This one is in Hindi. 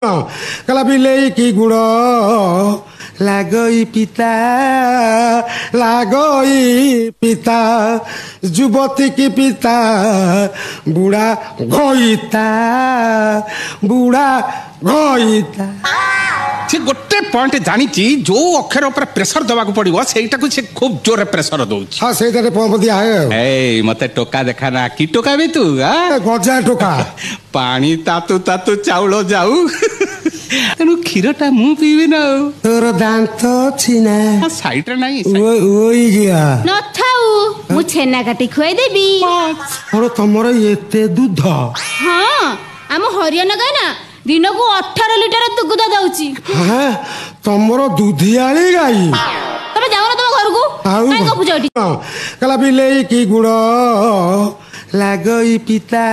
कला बिलेई की गुड़ लागई पिता युवती की पिता बुढ़ा घईता से गोटे पॉइंट जानी जो अक्षर ऊपर प्रेशर दवा को पड़ो से खूब जोर प्रेशर दौर। हाँ से पंप दिया है। मते टोका देखा ना कि टोका भी तू गजा टोका पानी तातु तातु चाउल जाऊ तेणु क्षीर टा मु पीबी ना। तोर दांत अछि ना साइड रे नहीं ओई गया न थाऊ मु छेना काटी खुआई देबी। और तमरो एते दूध? हां हम हरियाणा गाय ना दिन को 18 लिटर दुग्ध दउची। हां तमरो दूधियाली गाई तमे जाओ ना तुम घर को काई को पूजा उठी कला बिलेई की गुड़ लागई पिता